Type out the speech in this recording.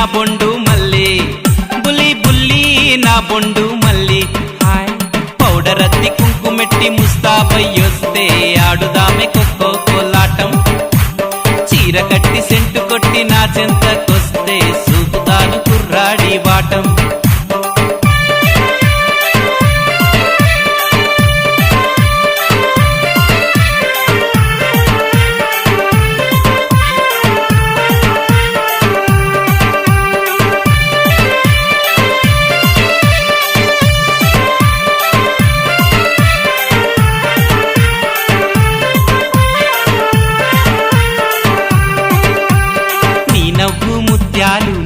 నా బొండు మల్లి బుల్లి బుల్లి నా బొండు మల్లి హాయ్ పౌడర్ అద్ది కుంకుమెట్టి ముస్తాబయ్యొస్తే ఆడుదామె కొక్కో కోలాటం చీర కట్టి సెంటు కొట్టి నా చెంతకొస్తే సూపుతాను కుర్రాడి వాటం నవ్వు ముత్యాలు